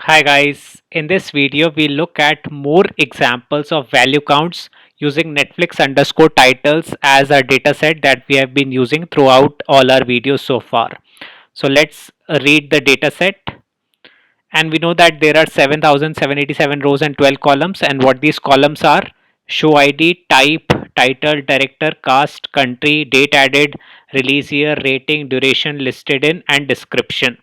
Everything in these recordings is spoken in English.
Hi guys, in this video we look at more examples of value counts using Netflix underscore titles as a dataset that we have been using throughout all our videos so far. So let's read the dataset, and we know that there are 7,787 rows and 12 columns, and what these columns are: show ID, type, title, director, cast, country, date added, release year, rating, duration listed in, and description.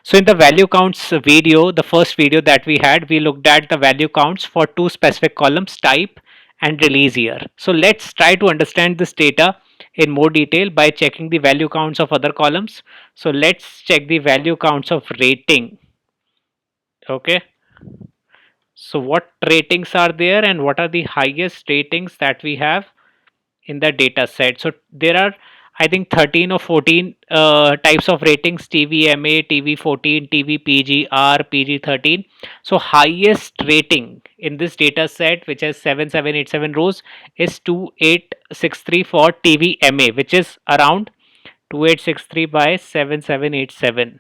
So in the value counts video, the first video that we had, we looked at the value counts for two specific columns, type and release year. So let's try to understand this data in more detail by checking the value counts of other columns. So let's check the value counts of rating. Okay. So what ratings are there and what are the highest ratings that we have in the data set? So there are, I think, 13 or 14 types of ratings: TVMA, TV14, TVPG, PG13. So highest rating in this data set, which has 7787 rows, is 2863 for TVMA, which is around 2863 by 7787.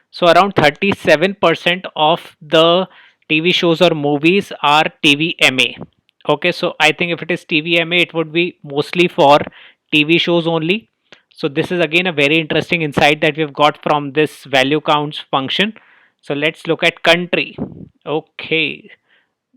So around 37% of the TV shows or movies are TVMA. Okay, so I think if it is TVMA, it would be mostly for TV shows only. So this is again a very interesting insight that we've got from this value counts function. So let's look at country. Okay,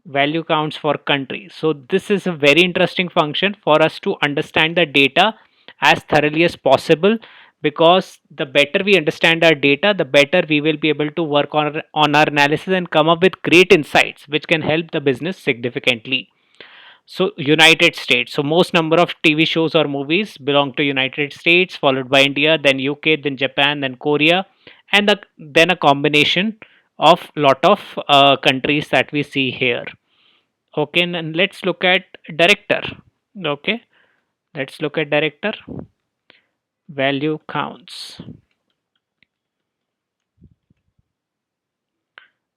value counts for country. So this is a very interesting function for us to understand the data as thoroughly as possible, because the better we understand our data, the better we will be able to work on our analysis and come up with great insights which can help the business significantly. So United States, so most number of TV shows or movies belong to United States, followed by India, then UK, then Japan, then Korea, and then a combination of lot of countries that we see here. Okay, and let's look at director. Okay, let's look at director value counts.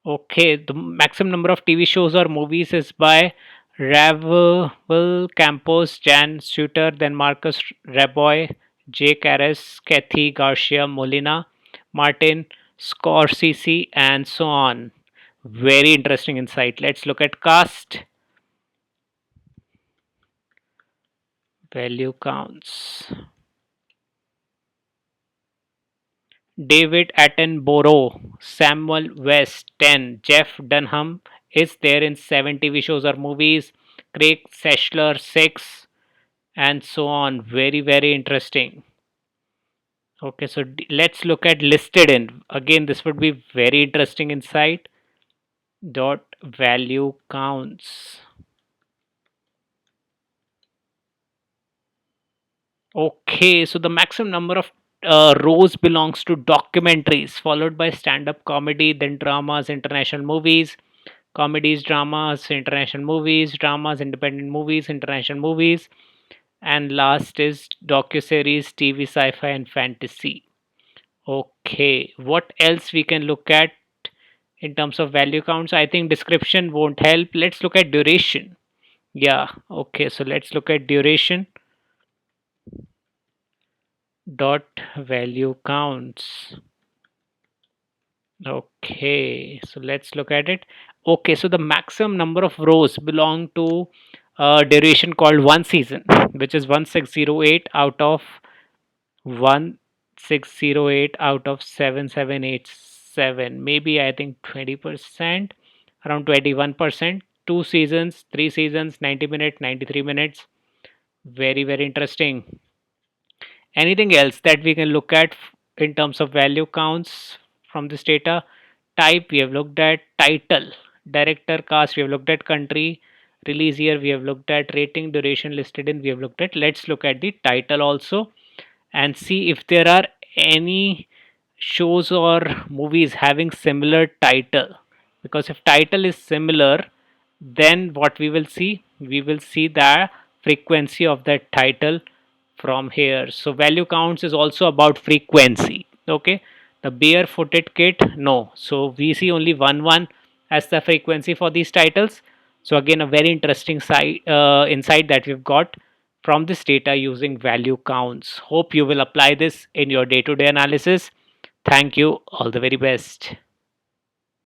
Okay, the maximum number of TV shows or movies is by Ravel Campos, Jan Suter, then Marcus Raboy, Jake Harris, Kathy Garcia Molina, Martin Scorsese, and so on. Very interesting insight. Let's look at cast value counts. David Attenborough, Samuel West 10, Jeff Dunham is there in 7 TV shows or movies, Craig Seshler 6, and so on. Very interesting. Okay, so let's look at listed in. Again, this would be very interesting insight. Dot value counts. Okay, so the maximum number of rows belongs to documentaries, followed by stand up comedy, then dramas, international movies, comedies, dramas, international movies, dramas, independent movies, international movies, and last is docuseries, TV, sci fi, and fantasy. Okay, what else we can look at in terms of value counts? I think description won't help. Let's look at duration. Yeah, okay, so let's look at duration dot value counts. Okay, so let's look at it. Okay, so the maximum number of rows belong to a duration called one season, which is 1608 out of 1608 out of 7787. Maybe I think 20%, around 21%. Two seasons, three seasons, 90 minutes, 93 minutes. Very interesting. Anything else that we can look at in terms of value counts from this data? Type we have looked at, title, director, cast we have looked at, country, release year we have looked at, rating, duration listed in we have looked at. Let's look at the title also and see if there are any shows or movies having similar title, because if title is similar, then what we will see the frequency of that title from here. So value counts is also about frequency. Okay, the barefooted kid, no, so we see only one as the frequency for these titles. So again, a very interesting insight that we've got from this data using value counts. Hope you will apply this in your day-to-day analysis. Thank you, all the very best.